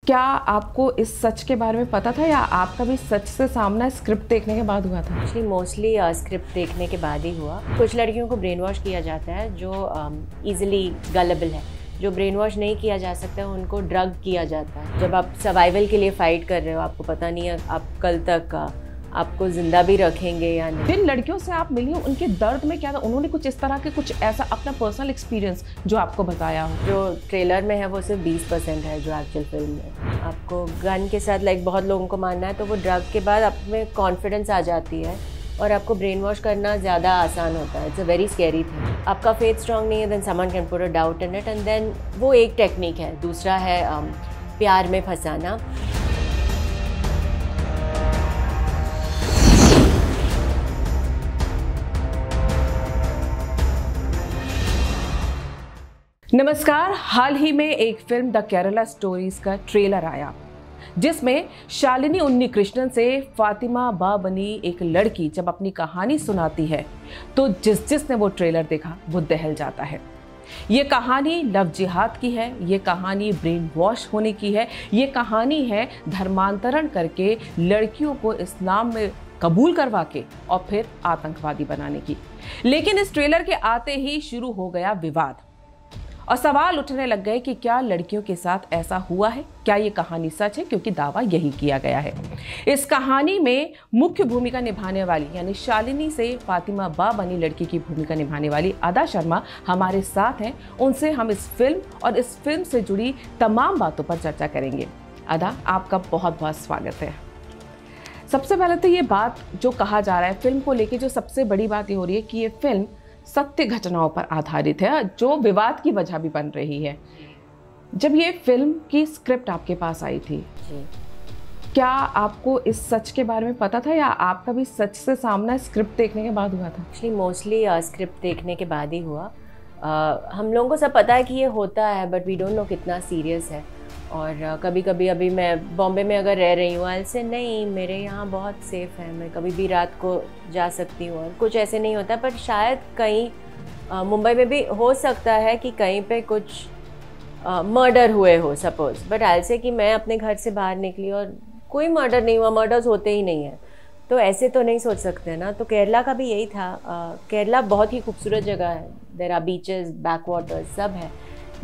क्या आपको इस सच के बारे में पता था या आपका भी सच से सामना स्क्रिप्ट देखने के बाद हुआ था? एक्चुअली मोस्टली स्क्रिप्ट देखने के बाद ही हुआ। कुछ लड़कियों को ब्रेन वॉश किया जाता है जो ईजिली गलेबल है। जो ब्रेन वॉश नहीं किया जा सकता है उनको ड्रग किया जाता है। जब आप सर्वाइवल के लिए फ़ाइट कर रहे हो, आपको पता नहीं है आप कल तक आपको ज़िंदा भी रखेंगे या नहीं। जिन लड़कियों से आप मिली हो उनके दर्द में क्या था? उन्होंने कुछ इस तरह के कुछ ऐसा अपना पर्सनल एक्सपीरियंस जो आपको बताया हो? जो ट्रेलर में है वो सिर्फ 20% है जो एक्चुअल फिल्म में। आपको गन के साथ बहुत लोगों को मानना है तो वो ड्रग के बाद आप में कॉन्फिडेंस आ जाती है और आपको ब्रेन वॉश करना ज़्यादा आसान होता है। It's a very scary thing. आपका फेथ स्ट्रॉन्ग नहीं है then someone can put a doubt in it and then वो एक टेक्निक है। दूसरा है प्यार में फंसाना। नमस्कार। हाल ही में एक फिल्म द केरला स्टोरीज का ट्रेलर आया जिसमें शालिनी उन्नीकृष्णन से फातिमा बा बनी एक लड़की जब अपनी कहानी सुनाती है तो जिसने वो ट्रेलर देखा वो दहल जाता है। ये कहानी लव जिहाद की है, ये कहानी ब्रेन वॉश होने की है, ये कहानी है धर्मांतरण करके लड़कियों को इस्लाम में कबूल करवा के और फिर आतंकवादी बनाने की। लेकिन इस ट्रेलर के आते ही शुरू हो गया विवाद और सवाल उठने लग गए कि क्या लड़कियों के साथ ऐसा हुआ है, क्या ये कहानी सच है, क्योंकि दावा यही किया गया है। इस कहानी में मुख्य भूमिका निभाने वाली यानी शालिनी से फातिमा बा बनी लड़की की भूमिका निभाने वाली अदा शर्मा हमारे साथ हैं। उनसे हम इस फिल्म और इस फिल्म से जुड़ी तमाम बातों पर चर्चा करेंगे। अदा, आपका बहुत बहुत स्वागत है। सबसे पहले तो ये बात जो कहा जा रहा है फिल्म को लेके, जो सबसे बड़ी बात ये हो रही है कि ये फिल्म सत्य घटनाओं पर आधारित है जो विवाद की वजह भी बन रही है। जब ये फिल्म की स्क्रिप्ट आपके पास आई थी क्या आपको इस सच के बारे में पता था या आपका भी सच से सामना स्क्रिप्ट देखने के बाद हुआ था? एक्चुअली मोस्टली स्क्रिप्ट देखने के बाद ही हुआ। हम लोगों को सब पता है कि ये होता है बट वी डोंट नो कितना सीरियस है। और कभी कभी अभी मैं बॉम्बे में अगर रह रही हूँ आई से नहीं मेरे यहाँ बहुत सेफ़ है, मैं कभी भी रात को जा सकती हूँ और कुछ ऐसे नहीं होता। पर शायद कहीं मुंबई में भी हो सकता है कि कहीं पे कुछ मर्डर हुए हो सपोज़, बट आई से कि मैं अपने घर से बाहर निकली और कोई मर्डर नहीं हुआ, मर्डर्स होते ही नहीं हैं, तो ऐसे तो नहीं सोच सकते ना। तो केरला का भी यही था। केरला बहुत ही खूबसूरत जगह है, there are beaches, backwaters सब है,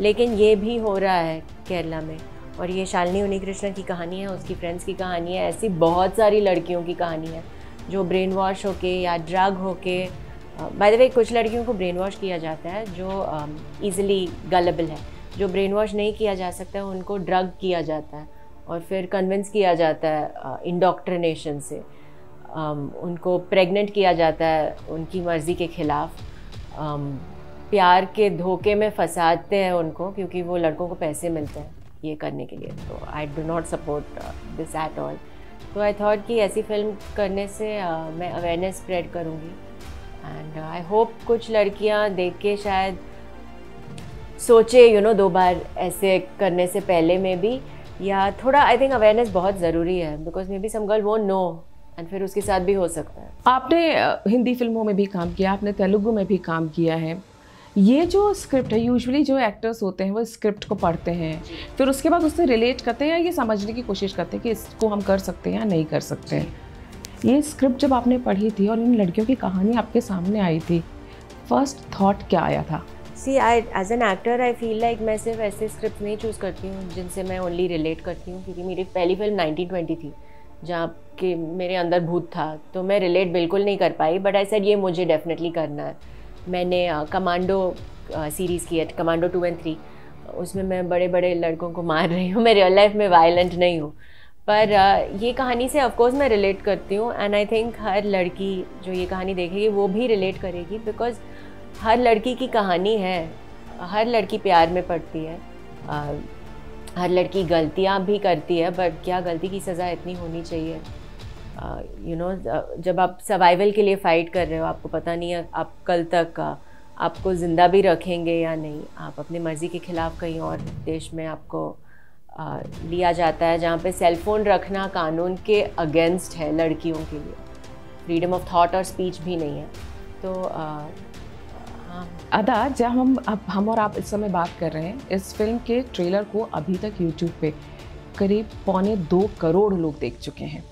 लेकिन ये भी हो रहा है केरला में। और ये शालिनी उन्नीकृष्णन की कहानी है, उसकी फ्रेंड्स की कहानी है, ऐसी बहुत सारी लड़कियों की कहानी है जो ब्रेन वॉश होके या ड्रग होके। बाय द वे कुछ लड़कियों को ब्रेन वॉश किया जाता है जो ईजिली गलेबल है। जो ब्रेन वॉश नहीं किया जा सकता है उनको ड्रग किया जाता है और फिर कन्विंस किया जाता है इंडोक्ट्रिनेशन से। उनको प्रेग्नेंट किया जाता है उनकी मर्ज़ी के ख़िलाफ़। प्यार के धोखे में फंसाते हैं उनको क्योंकि वो लड़कों को पैसे मिलते हैं ये करने के लिए। तो I do not support this at all. तो आई थॉट कि ऐसी फिल्म करने से मैं अवेयरनेस स्प्रेड करूँगी एंड आई होप कुछ लड़कियाँ देख के शायद सोचे दो बार ऐसे करने से पहले में भी, या थोड़ा आई थिंक अवेयरनेस बहुत ज़रूरी है because maybe some girl won't know and फिर उसके साथ भी हो सकता है। आपने हिंदी फिल्मों में भी काम किया, आपने तेलुगु में भी काम किया है। ये जो स्क्रिप्ट है, यूजुअली जो एक्टर्स होते हैं वो स्क्रिप्ट को पढ़ते हैं फिर उसके बाद उससे रिलेट करते हैं या ये समझने की कोशिश करते हैं कि इसको हम कर सकते हैं या नहीं कर सकते हैं। ये स्क्रिप्ट जब आपने पढ़ी थी और इन लड़कियों की कहानी आपके सामने आई थी, फर्स्ट थॉट क्या आया था? See I as an actor I feel like मैं सिर्फ ऐसे स्क्रिप्ट नहीं चूज़ करती हूँ जिनसे मैं ओनली रिलेट करती हूँ, क्योंकि मेरी पहली फिल्म 1920 थी जहाँ कि मेरे अंदर भूत था, तो मैं रिलेट बिल्कुल नहीं कर पाई। बट आई सेड ये मुझे डेफिनेटली करना है। मैंने कमांडो सीरीज़ की है, कमांडो 2 और 3, उसमें मैं बड़े बड़े लड़कों को मार रही हूँ। मैं रियल लाइफ में वायलेंट नहीं हूँ, पर ये कहानी से ऑफकोर्स मैं रिलेट करती हूँ एंड आई थिंक हर लड़की जो ये कहानी देखेगी वो भी रिलेट करेगी बिकॉज हर लड़की की कहानी है। हर लड़की प्यार में पड़ती है, हर लड़की गलतियाँ भी करती है, बट क्या गलती की सज़ा इतनी होनी चाहिए? जब आप सर्वाइवल के लिए फ़ाइट कर रहे हो, आपको पता नहीं है आप कल तक आपको ज़िंदा भी रखेंगे या नहीं। आप अपनी मर्ज़ी के ख़िलाफ़ कहीं और देश में आपको लिया जाता है जहाँ पे सेल फोन रखना कानून के अगेंस्ट है लड़कियों के लिए, फ्रीडम ऑफ थॉट और स्पीच भी नहीं है। तो अदा, जब हम और आप इस समय बात कर रहे हैं, इस फिल्म के ट्रेलर को अभी तक यूट्यूब पे करीब 1.25 करोड़ लोग देख चुके हैं।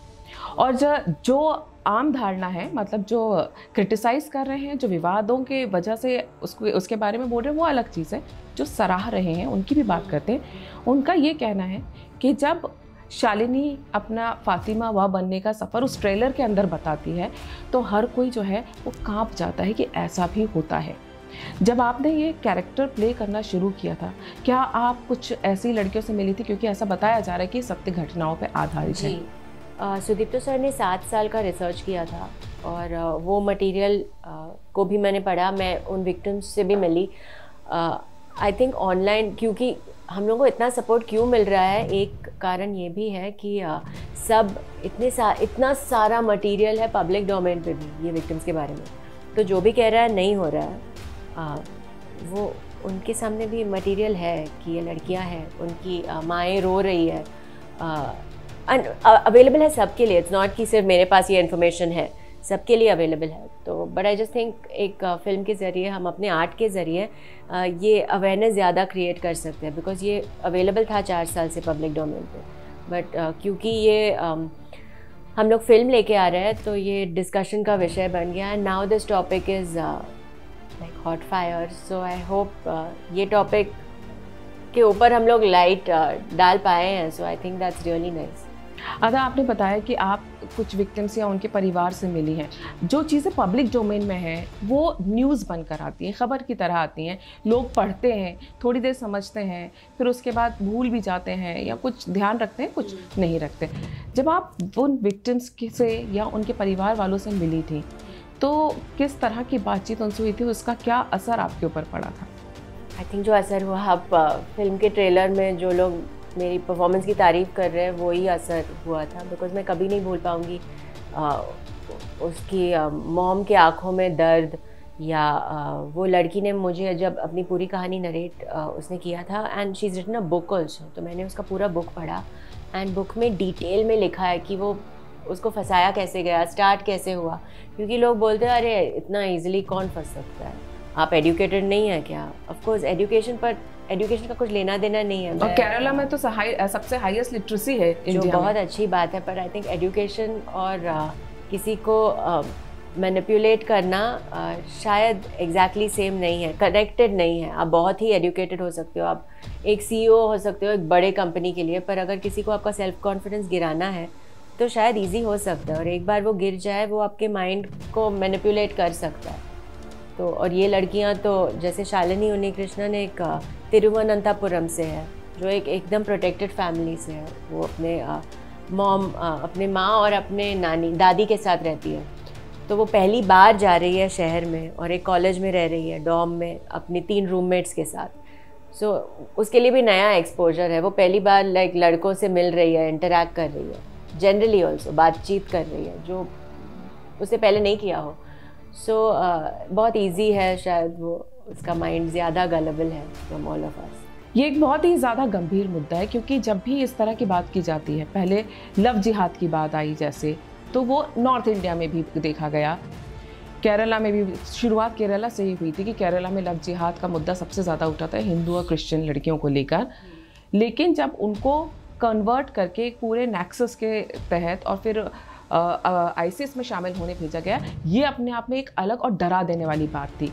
और जो आम धारणा है, मतलब जो क्रिटिसाइज़ कर रहे हैं, जो विवादों के वजह से उसके बारे में बोल रहे हैं, वो अलग चीज़ है। जो सराह रहे हैं उनकी भी बात करते हैं। उनका ये कहना है कि जब शालिनी अपना फातिमा वा बनने का सफ़र उस ट्रेलर के अंदर बताती है तो हर कोई जो है वो कांप जाता है कि ऐसा भी होता है। जब आपने ये कैरेक्टर प्ले करना शुरू किया था, क्या आप कुछ ऐसी लड़कियों से मिली थी, क्योंकि ऐसा बताया जा रहा है कि सत्य घटनाओं पर आधारित है? सुदीप्तो सर ने 7 साल का रिसर्च किया था और वो मटेरियल को भी मैंने पढ़ा। मैं उन विक्टिम्स से भी मिली। आई थिंक ऑनलाइन क्योंकि हम लोगों को इतना सपोर्ट क्यों मिल रहा है, एक कारण ये भी है कि सब इतना सारा मटेरियल है पब्लिक डोमेन पे भी ये विक्टिम्स के बारे में। तो जो भी कह रहा है नहीं हो रहा है, वो उनके सामने भी मटेरियल है कि ये लड़कियां हैं, उनकी माएँ रो रही है। अवेलेबल है सबके लिए। इट्स नॉट कि सिर्फ मेरे पास ये इन्फॉर्मेशन है, सबके लिए अवेलेबल है। तो बट आई जस्ट थिंक एक फिल्म के ज़रिए, हम अपने आर्ट के ज़रिए ये अवेयरनेस ज़्यादा क्रिएट कर सकते हैं, बिकॉज ये अवेलेबल था 4 साल से पब्लिक डोमेन पे। बट क्योंकि ये हम लोग फिल्म लेके आ रहे हैं तो ये डिस्कशन का विषय बन गया है। Now this topic is like hot fire. So I hope ये टॉपिक के ऊपर हम लोग लाइट डाल पाए हैं। So I think that's really nice. Ada, आपने बताया कि आप कुछ विक्टिम्स या उनके परिवार से मिली हैं। जो चीज़ें पब्लिक डोमेन में हैं वो न्यूज़ बनकर आती हैं, ख़बर की तरह आती हैं, लोग पढ़ते हैं, थोड़ी देर समझते हैं, फिर उसके बाद भूल भी जाते हैं या कुछ ध्यान रखते हैं, कुछ नहीं रखते। जब आप उन विक्टिम्स से या उनके परिवार वालों से मिली थी तो किस तरह की बातचीत उनसे हुई थी, उसका क्या असर आपके ऊपर पड़ा था? आई थिंक जो असर हुआ, आप फिल्म के ट्रेलर में जो लोग मेरी परफॉर्मेंस की तारीफ़ कर रहे हैं वो ही असर हुआ था। बिकॉज़ मैं कभी नहीं भूल पाऊँगी उसकी मॉम के आँखों में दर्द, या वो लड़की ने मुझे जब अपनी पूरी कहानी नरेट उसने किया था, and she is written a book also. तो मैंने उसका पूरा बुक पढ़ा एंड बुक में डिटेल में लिखा है कि वो उसको फंसाया कैसे गया, स्टार्ट कैसे हुआ। क्योंकि लोग बोलते हैं अरे इतना ईजिली कौन फंस सकता है, आप एजुकेटेड नहीं है क्या? ऑफ कोर्स एजुकेशन का कुछ लेना देना नहीं है। और केरला में तो सबसे हाईएस्ट लिटरेसी है इंडिया में, जो बहुत अच्छी बात है। पर आई थिंक एजुकेशन और किसी को मैनिपुलेट करना शायद एग्जैक्टली सेम नहीं है, कनेक्टेड नहीं है। आप बहुत ही एजुकेटेड हो सकते हो, आप एक CEO हो सकते हो एक बड़े कंपनी के लिए, पर अगर किसी को आपका सेल्फ कॉन्फिडेंस गिराना है तो शायद ईजी हो सकता है, और एक बार वो गिर जाए वो आपके माइंड को मैनिपुलेट कर सकता है। तो और ये लड़कियां तो जैसे शालिनी उन्नीकृष्णन एक तिरुवनंतपुरम से है, जो एक एकदम प्रोटेक्टेड फैमिली से है। वो अपने माँ और अपने दादी के साथ रहती है। तो वो पहली बार जा रही है शहर में और एक कॉलेज में रह रही है, डॉर्म में अपनी 3 रूममेट्स के साथ। सो उसके लिए भी नया एक्सपोजर है। वो पहली बार लाइक लड़कों से मिल रही है, इंटरैक्ट कर रही है, जनरली ऑल्सो बातचीत कर रही है, जो उससे पहले नहीं किया हो। सो बहुत इजी है, शायद वो उसका माइंड ज़्यादा गलेबल है फ्रॉम ऑल ऑफ अस। ये एक बहुत ही ज़्यादा गंभीर मुद्दा है, क्योंकि जब भी इस तरह की बात की जाती है, पहले लव जिहाद की बात आई जैसे, तो वो नॉर्थ इंडिया में भी देखा गया, केरला में भी शुरुआत केरला से ही हुई थी कि केरला में लव जिहाद का मुद्दा सबसे ज़्यादा उठा था हिंदू और क्रिश्चियन लड़कियों को लेकर। लेकिन जब उनको कन्वर्ट करके पूरे नेक्सस के तहत और फिर आईसिस में शामिल होने भेजा गया, ये अपने आप में एक अलग और डरा देने वाली बात थी।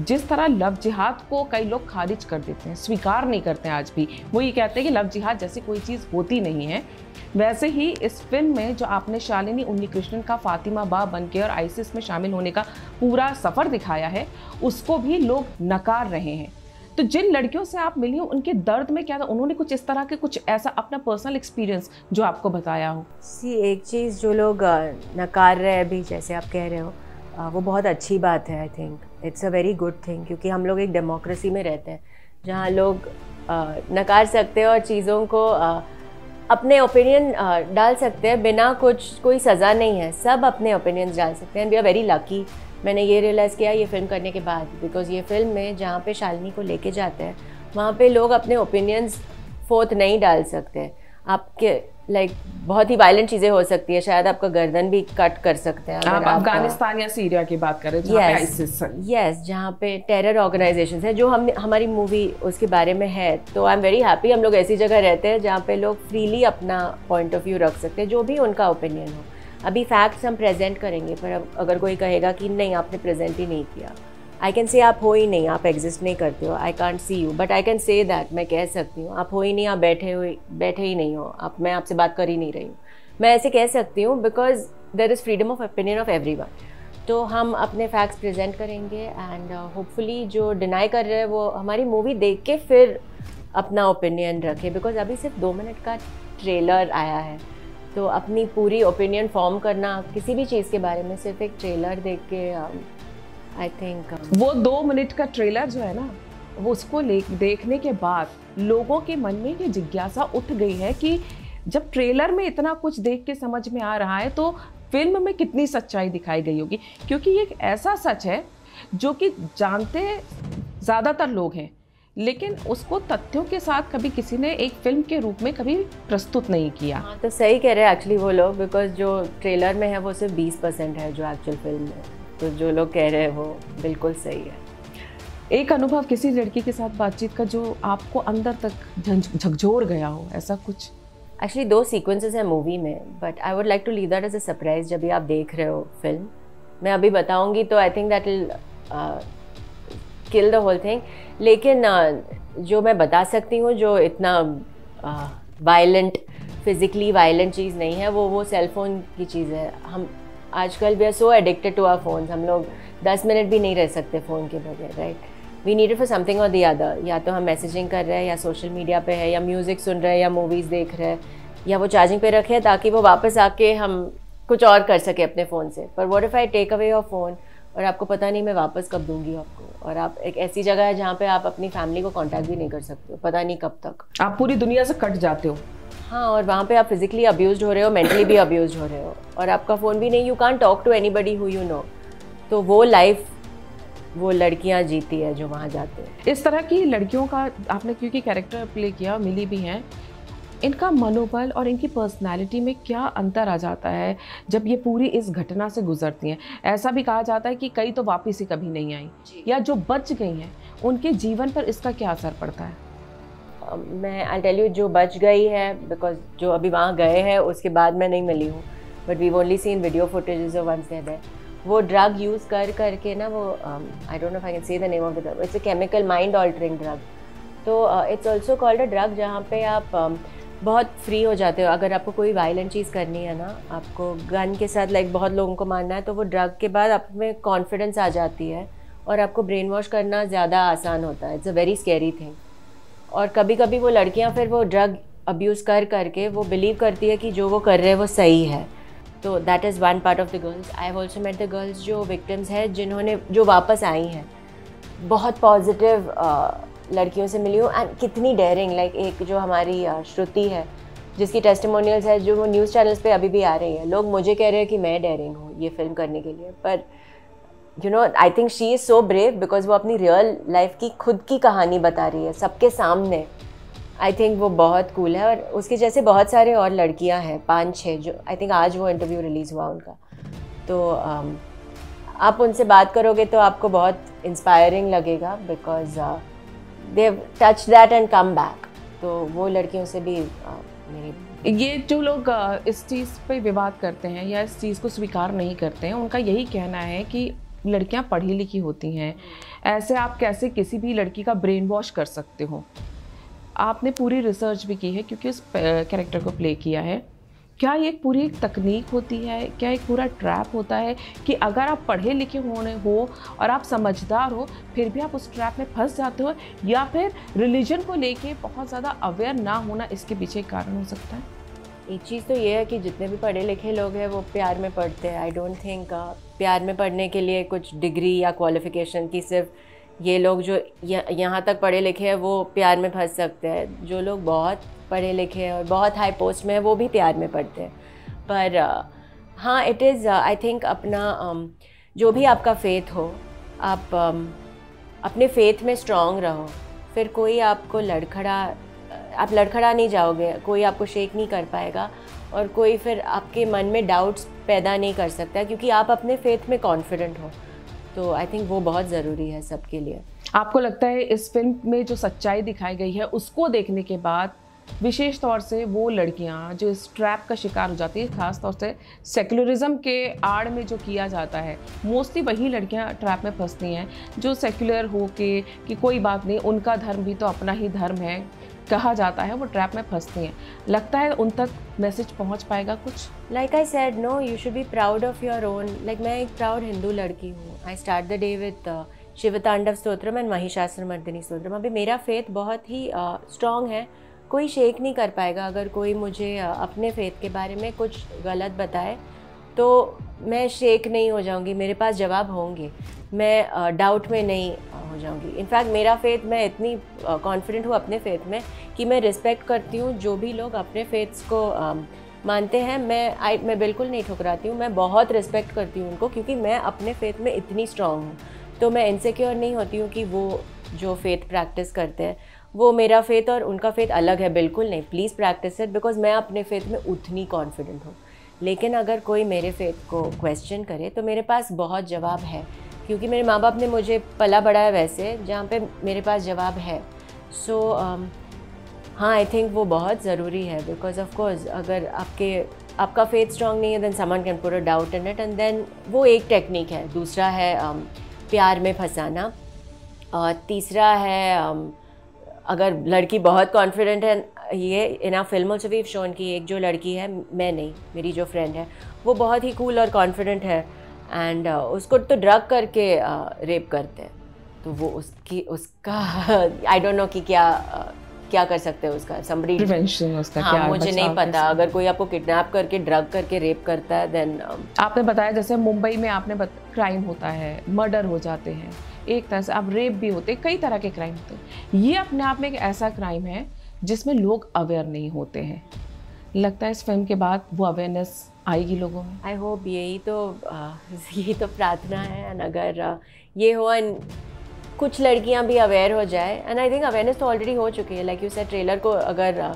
जिस तरह लव जिहाद को कई लोग खारिज कर देते हैं, स्वीकार नहीं करते हैं आज भी, वो ये कहते हैं कि लव जिहाद जैसी कोई चीज़ होती नहीं है, वैसे ही इस फिल्म में जो आपने शालिनी उन्नीकृष्णन का फातिमा बा बनके और आईसिस में शामिल होने का पूरा सफ़र दिखाया है, उसको भी लोग नकार रहे हैं। तो जिन लड़कियों से आप मिली हो उनके दर्द में क्या था? उन्होंने कुछ इस तरह के कुछ ऐसा अपना पर्सनल एक्सपीरियंस जो आपको बताया हो? एक चीज़ जो लोग नकार रहे हैं अभी, जैसे आप कह रहे हो, वो बहुत अच्छी बात है। आई think it's a very good thing, क्योंकि हम लोग एक डेमोक्रेसी में रहते हैं जहाँ लोग नकार सकते हैं और चीज़ों को अपने ओपिनियन डाल सकते हैं बिना कोई सज़ा नहीं है। सब अपने ओपिनियंस डाल सकते हैं। We are very lucky. मैंने ये रियलाइज़ किया ये फिल्म करने के बाद, बिकॉज ये फिल्म में जहाँ पे शालिनी को लेके जाते हैं वहाँ पे लोग अपने ओपिनियंस फोर्थ नहीं डाल सकते। आपके बहुत ही वायलेंट चीज़ें हो सकती है, शायद आपका गर्दन भी कट कर सकते हैं। आप अफगानिस्तान या सीरिया की बात करें यस, जहाँ पे टेरर ऑर्गेनाइजेशंस हैं, जो हमारी मूवी उसके बारे में है। तो आई एम वेरी हैप्पी हम लोग ऐसी जगह रहते हैं जहाँ पे लोग फ्रीली अपना पॉइंट ऑफ व्यू रख सकते हैं, जो भी उनका ओपिनियन हो। अभी फैक्ट्स हम प्रेजेंट करेंगे, पर अब अगर कोई कहेगा कि नहीं आपने प्रेजेंट ही नहीं किया, आई कैन से आप हो ही नहीं, आप एग्जिस्ट नहीं करते हो, I can't see you, but I can say that, मैं कह सकती हूँ आप हो ही नहीं, आप बैठे ही नहीं हो, आप, मैं आपसे बात कर ही नहीं रही हूँ, मैं ऐसे कह सकती हूँ, because there is freedom of opinion of everyone. तो हम अपने फैक्ट्स प्रेजेंट करेंगे एंड होपफुली जो डिनाई कर रहे हैं वो हमारी मूवी देख के फिर अपना ओपिनियन रखे, बिकॉज अभी सिर्फ 2 मिनट का ट्रेलर आया है, तो अपनी पूरी ओपिनियन फॉर्म करना किसी भी चीज़ के बारे में सिर्फ एक ट्रेलर देख के आई थिंक वो 2 मिनट का ट्रेलर जो है ना, वो उसको देखने के बाद लोगों के मन में ये जिज्ञासा उठ गई है कि जब ट्रेलर में इतना कुछ देख के समझ में आ रहा है तो फिल्म में कितनी सच्चाई दिखाई गई होगी, क्योंकि ये एक ऐसा सच है जो कि जानते ज़्यादातर लोग हैं, लेकिन उसको तथ्यों के साथ कभी किसी ने एक फिल्म के रूप में कभी प्रस्तुत नहीं किया। हाँ, तो सही कह रहे हैं एक्चुअली वो लोग, बिकॉज जो ट्रेलर में है वो सिर्फ 20% है जो एक्चुअल फिल्म में, तो जो लोग कह रहे हैं वो बिल्कुल सही है। एक अनुभव किसी लड़की के साथ बातचीत का जो आपको अंदर तक झकझोर गया हो, ऐसा कुछ? एक्चुअली 2 सीक्वेंसेस हैं मूवी में, but I would like to leave that as a surprise. जब भी आप देख रहे हो फिल्म, मैं अभी बताऊंगी तो I think that will kill the whole thing. लेकिन जो मैं बता सकती हूँ जो इतना वायलेंट, फिजिकली वायलेंट चीज़ नहीं है, वो सेल फोन की चीज़ है। हम आजकल we are so addicted to our phones, हम लोग 10 मिनट भी नहीं रह सकते फ़ोन के बगैर, right? We need it for something और दी अदर। या तो हम मैसेजिंग कर रहे हैं, या सोशल मीडिया पे है, या म्यूज़िक सुन रहे हैं, या मूवीज़ देख रहे हैं, या वो चार्जिंग पे रखे हैं ताकि वो वापस आके हम कुछ और कर सके अपने फ़ोन से। पर what if I take away your phone और आपको पता नहीं मैं वापस कब दूंगी आपको, और आप एक ऐसी जगह है जहाँ पे आप अपनी फैमिली को कांटेक्ट भी नहीं कर सकते हो, पता नहीं कब तक आप पूरी दुनिया से कट जाते हो। हाँ, और वहाँ पे आप फिजिकली अब्यूज हो रहे हो, मेंटली भी अब्यूज हो रहे हो, और आपका फ़ोन भी नहीं, you can't talk to anybody who you know. तो वो लाइफ वो लड़कियाँ जीती है जो वहाँ जाते हैं। इस तरह की लड़कियों का आपने क्योंकि कैरेक्टर प्ले किया, मिली भी हैं, इनका मनोबल और इनकी पर्सनालिटी में क्या अंतर आ जाता है जब ये पूरी इस घटना से गुजरती हैं? ऐसा भी कहा जाता है कि कई तो वापस ही कभी नहीं आई, या जो बच गई हैं उनके जीवन पर इसका क्या असर पड़ता है? मैं आई टेल यू, जो बच गई है, बिकॉज जो अभी वहाँ गए हैं उसके बाद मैं नहीं मिली हूँ, but we only seen video footages of once there. वो ड्रग यूज़ करके ना, वो I don't know if I can say the name of the drug, it's a chemical mind altering drug. तो it's also called a drug जहाँ पे आप बहुत free हो जाते हो। अगर आपको कोई वायलेंट चीज़ करनी है ना, आपको गन के साथ बहुत लोगों को मारना है, तो वो ड्रग के बाद आप में कॉन्फिडेंस आ जाती है और आपको ब्रेन वॉश करना ज़्यादा आसान होता है। It's a very scary thing. और कभी कभी वो लड़कियां फिर वो ड्रग अब्यूज़ करके वो बिलीव करती है कि जो वो कर रहे हैं वो सही है। तो that is one part of the girls. I have also met the girls जो विक्टिम्स हैं, जो वापस आई हैं। बहुत पॉजिटिव लड़कियों से मिली हूँ, एंड कितनी डेयरिंग, एक जो हमारी श्रुति है जिसकी टेस्टिमोनियल्स है, जो वो न्यूज़ चैनल्स पे अभी भी आ रही है। लोग मुझे कह रहे हैं कि मैं डेयरिंग हूँ ये फिल्म करने के लिए, पर you know I think she is so brave, because वो अपनी रियल लाइफ की खुद की कहानी बता रही है सबके सामने। आई थिंक वो बहुत कूल है। और उसके जैसे बहुत सारे और लड़कियां हैं, 5-6, जो आई थिंक आज वो इंटरव्यू रिलीज़ हुआ उनका। तो आप उनसे बात करोगे तो आपको बहुत इंस्पायरिंग लगेगा, because they have touch that and come back. तो वो लड़कियों से भी मेरी, ये जो लोग इस चीज़ पे विवाद करते हैं या इस चीज़ को स्वीकार नहीं करते हैं, उनका यही कहना है कि लड़कियां पढ़ी लिखी होती हैं, ऐसे आप कैसे किसी भी लड़की का ब्रेन वॉश कर सकते हो? आपने पूरी रिसर्च भी की है क्योंकि उस कैरेक्टर को प्ले किया है। क्या ये एक पूरी एक तकनीक होती है, क्या एक पूरा ट्रैप होता है कि अगर आप पढ़े लिखे हो और आप समझदार हो फिर भी आप उस ट्रैप में फंस जाते हो, या फिर रिलीजन को लेके बहुत ज़्यादा अवेयर ना होना इसके पीछे एक कारण हो सकता है? एक चीज़ तो ये है कि जितने भी पढ़े लिखे लोग हैं वो प्यार में पढ़ते हैं। आई डोंट थिंक प्यार में पढ़ने के लिए कुछ डिग्री या क्वालिफ़िकेशन की, सिर्फ ये लोग जो यहाँ तक पढ़े लिखे हैं वो प्यार में फंस सकते हैं। जो लोग बहुत पढ़े लिखे हैं और बहुत हाई पोस्ट में हैं वो भी प्यार में पढ़ते हैं। पर हाँ, इट इज़ आई थिंक अपना जो भी आपका फेथ हो, आप अपने फेथ में स्ट्रॉन्ग रहो, फिर कोई आपको लड़खड़ा आप लड़खड़ा नहीं जाओगे, कोई आपको शेक नहीं कर पाएगा और कोई फिर आपके मन में डाउट्स पैदा नहीं कर सकता क्योंकि आप अपने फेथ में कॉन्फिडेंट हो। तो आई थिंक वो बहुत ज़रूरी है सबके लिए। आपको लगता है इस फिल्म में जो सच्चाई दिखाई गई है उसको देखने के बाद विशेष तौर से वो लड़कियां जो इस ट्रैप का शिकार हो जाती है, खास तौर से सेक्युलरिज्म के आड़ में जो किया जाता है, मोस्टली वही लड़कियां ट्रैप में फंसती हैं जो सेक्युलर हो के कि कोई बात नहीं, उनका धर्म भी तो अपना ही धर्म है कहा जाता है, वो ट्रैप में फंसती हैं। लगता है उन तक मैसेज पहुंच पाएगा कुछ? Like I said, no, you should be proud of your own. Like मैं एक प्राउड हिंदू लड़की हूँ। I start the day with Shivtandav Stotram and Mahishasuramardini Stotram. अभी मेरा फेथ बहुत ही स्ट्रॉन्ग है, कोई शेक नहीं कर पाएगा। अगर कोई मुझे अपने फेथ के बारे में कुछ गलत बताए तो मैं शेक नहीं हो जाऊंगी, मेरे पास जवाब होंगे, मैं डाउट में नहीं हो जाऊंगी। इनफैक्ट मेरा फेथ, मैं इतनी कॉन्फिडेंट हूँ अपने फेथ में कि मैं रिस्पेक्ट करती हूँ जो भी लोग अपने फेथ्स को मानते हैं। मैं बिल्कुल नहीं ठुकराती हूँ, मैं बहुत रिस्पेक्ट करती हूँ उनको क्योंकि मैं अपने फेथ में इतनी स्ट्रॉन्ग हूँ। तो मैं इनसिक्योर नहीं होती हूँ कि वो जो फेथ प्रैक्टिस करते हैं वो मेरा फेथ और उनका फेथ अलग है, बिल्कुल नहीं। प्लीज़ प्रैक्टिस इट, बिकॉज मैं अपने फेथ में उतनी कॉन्फिडेंट हूँ। लेकिन अगर कोई मेरे फेथ को क्वेश्चन करे तो मेरे पास बहुत जवाब है क्योंकि मेरे माँ बाप ने मुझे पला बढ़ाया वैसे जहाँ पे मेरे पास जवाब है। सो हाँ, आई थिंक वो बहुत ज़रूरी है बिकॉज ऑफ कोर्स अगर आपका फेथ स्ट्रॉन्ग नहीं है then someone can put a doubt in it and then वो एक टेक्निक है। दूसरा है प्यार में फंसाना और तीसरा है अगर लड़की बहुत कॉन्फिडेंट है, ये in a film also we have shown की एक जो लड़की है, मैं नहीं, मेरी जो फ्रेंड है वो बहुत ही कूल और कॉन्फिडेंट है एंड उसको तो ड्रग करके रेप करते हैं। तो वो उसका आई डोंट नो कि क्या कर सकते हैं उसका somebody प्रिवेंशन उसका हाँ, क्या मुझे नहीं पता। अगर कोई आपको किडनैप करके ड्रग करके रेप करता है देन आपने बताया जैसे मुंबई में आपने क्राइम होता है, मर्डर हो जाते हैं, एक तरह से अब रेप भी होते हैं, कई तरह के क्राइम होते हैं। ये अपने आप में एक ऐसा क्राइम है जिसमें लोग अवेयर नहीं होते हैं। लगता है इस फिल्म के बाद वो अवेयरनेस आएगी लोगों में। आई होप यही तो प्रार्थना है। एंड अगर ये हो एंड कुछ लड़कियां भी अवेयर हो जाए एंड आई थिंक अवेयरनेस तो ऑलरेडी हो चुकी है। लाइक यू सेड, ट्रेलर को अगर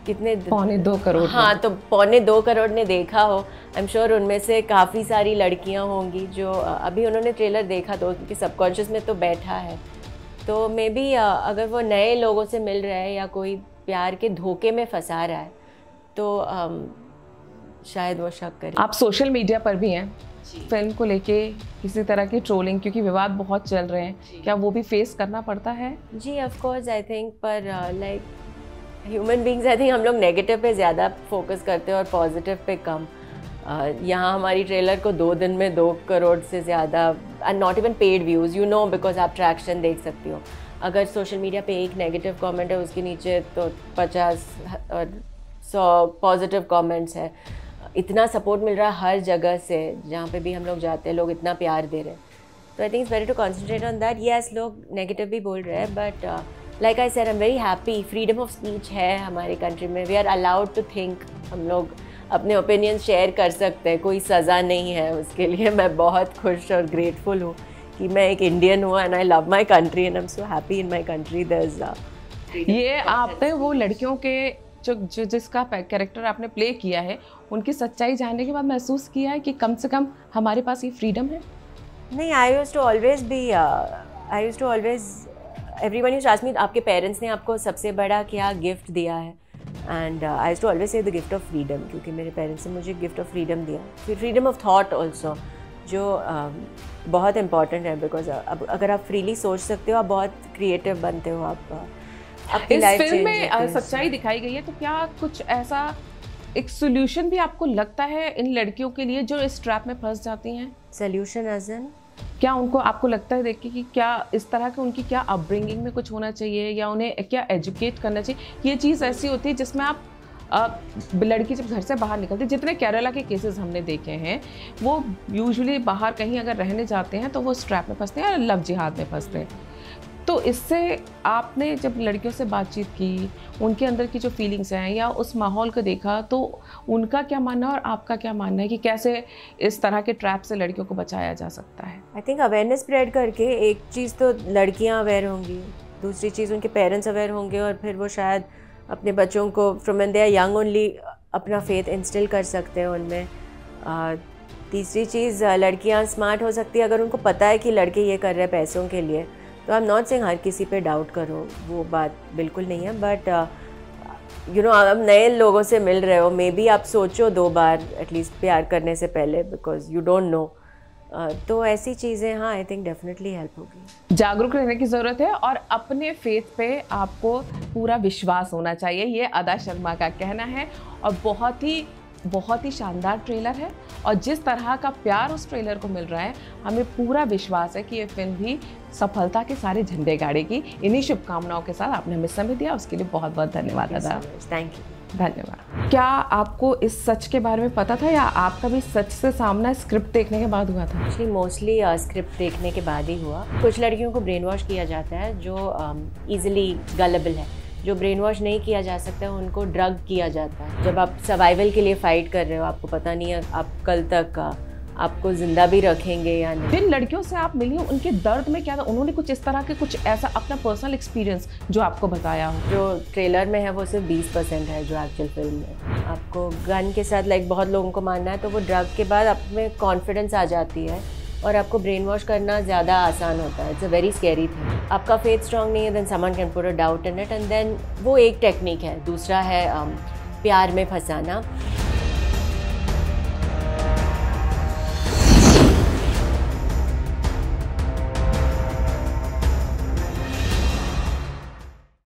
कितने 2.25 करोड़, हाँ, तो 2.25 करोड़ ने देखा हो। आई एम श्योर उनमें से काफ़ी सारी लड़कियां होंगी जो अभी उन्होंने ट्रेलर देखा तो क्योंकि सबकॉन्शियस में तो बैठा है। तो मे बी अगर वो नए लोगों से मिल रहा है या कोई प्यार के धोखे में फंसा रहा है तो शायद वो शक करे। आप सोशल मीडिया पर भी हैं फिल्म को लेके, किसी तरह की ट्रोलिंग, क्योंकि विवाद बहुत चल रहे हैं, क्या वो भी फेस करना पड़ता है? जी ऑफ कोर्स, आई थिंक, पर like human beings I think हम लोग नेगेटिव पे ज़्यादा फोकस करते हैं और पॉजिटिव पे कम। यहाँ हमारी ट्रेलर को 2 दिन में 2 करोड़ से ज़्यादा and not even paid views, you know, because आप ट्रैक्शन देख सकती हो। अगर सोशल मीडिया पे एक नेगेटिव कमेंट है उसके नीचे तो 50 और 100 पॉजिटिव कमेंट्स है। इतना सपोर्ट मिल रहा है हर जगह से, जहाँ पे भी हम लोग जाते हैं लोग इतना प्यार दे रहे हैं। तो I think it's better to concentrate on that. Yes, लोग नेगेटिव भी बोल रहे हैं but like I said, I am very happy. Freedom of speech है हमारे कंट्री में, we are allowed to think. हम लोग अपने ओपिनियन शेयर कर सकते हैं, कोई सज़ा नहीं है उसके लिए। मैं बहुत खुश और ग्रेटफुल हूँ कि मैं एक इंडियन हूँ and I love my country and I am so happy in my country. ये आपने वो लड़कियों के जो जिसका कैरेक्टर आपने प्ले किया है उनकी सच्चाई जानने के बाद महसूस किया है कि कम से कम हमारे पास ये फ्रीडम है? नहीं, I used to always everyone used to ask me आपके पेरेंट्स ने आपको सबसे बड़ा क्या गिफ्ट दिया है, and I used to always say the gift of freedom, क्योंकि मेरे पेरेंट्स ने मुझे गिफ्ट ऑफ फ्रीडम दिया, फिर फ्रीडम ऑफ थॉट ऑल्सो, जो बहुत इंपॉर्टेंट है। बिकॉज अब अगर आप फ्रीली सोच सकते हो, आप बहुत क्रिएटिव बनते हो, आप इस फिल्म में सच्चाई दिखाई गई है, तो क्या कुछ ऐसा एक सोल्यूशन भी आपको लगता है इन लड़कियों के लिए जो इस ट्रैप में फंस जाती हैं? सोल्यूशन एज इन क्या आपको लगता है देख के कि क्या इस तरह के उनकी क्या अपब्रिंगिंग में कुछ होना चाहिए या उन्हें क्या एजुकेट करना चाहिए? ये चीज़ ऐसी होती है जिसमें आप लड़की जब घर से बाहर निकलती, जितने केरला के केसेस हमने देखे हैं, वो यूजुअली बाहर कहीं अगर रहने जाते हैं तो वो इस ट्रैप में फंसते हैं या लव जिहाद में फंसते हैं। तो इससे आपने जब लड़कियों से बातचीत की, उनके अंदर की जो फीलिंग्स हैं या उस माहौल को देखा, तो उनका क्या मानना है और आपका क्या मानना है कि कैसे इस तरह के ट्रैप से लड़कियों को बचाया जा सकता है? आई थिंक अवेयरनेस स्प्रेड करके, एक चीज़ तो लड़कियां अवेयर होंगी, दूसरी चीज़ उनके पेरेंट्स अवेयर होंगे और फिर वो शायद अपने बच्चों को from when they are young only अपना फेथ इंस्टिल कर सकते हैं उनमें। तीसरी चीज़, लड़कियां स्मार्ट हो सकती है अगर उनको पता है कि लड़के ये कर रहे हैं पैसों के लिए। तो आई एम नॉट सेइंग हर किसी पे डाउट करो, वो बात बिल्कुल नहीं है, बट यू नो आप नए लोगों से मिल रहे हो, मे बी आप सोचो 2 बार एटलीस्ट प्यार करने से पहले, बिकॉज यू डोंट नो। तो ऐसी चीज़ें हाँ आई थिंक डेफिनेटली हेल्प होगी। जागरूक रहने की ज़रूरत है और अपने फेथ पे आपको पूरा विश्वास होना चाहिए, ये अदा शर्मा का कहना है। और बहुत ही शानदार ट्रेलर है और जिस तरह का प्यार उस ट्रेलर को मिल रहा है, हमें पूरा विश्वास है कि ये फिल्म भी सफलता के सारे झंडे गाड़ेगी। इन्हीं शुभकामनाओं के साथ आपने हमें समय दिया, उसके लिए बहुत बहुत धन्यवाद दादा। Thank you. धन्यवाद। क्या आपको इस सच के बारे में पता था या आपका भी सच से सामना स्क्रिप्ट देखने के बाद हुआ था? एक्चुअली मोस्टली स्क्रिप्ट देखने के बाद ही हुआ। कुछ लड़कियों को ब्रेन वॉश किया जाता है जो ईजिली गलेबल है, जो ब्रेन वॉश नहीं किया जा सकता उनको ड्रग किया जाता है। जब आप सर्वाइवल के लिए फ़ाइट कर रहे हो, आपको पता नहीं है आप कल तक आपको ज़िंदा भी रखेंगे या नहीं। जिन लड़कियों से आप मिली हो उनके दर्द में क्या था? उन्होंने कुछ इस तरह के कुछ ऐसा अपना पर्सनल एक्सपीरियंस जो आपको बताया हो? जो ट्रेलर में है वो सिर्फ 20% है, जो एक्चुअल फिल्म में। आपको गन के साथ लाइक बहुत लोगों को मानना है, तो वो ड्रग के बाद आप में कॉन्फिडेंस आ जाती है और आपको ब्रेन वॉश करना ज़्यादा आसान होता है। It's a very scary thing. आपका फेथ स्ट्रांग नहीं है, then someone can put a doubt in it, and then वो एक टेक्निक है। दूसरा है प्यार में फंसाना।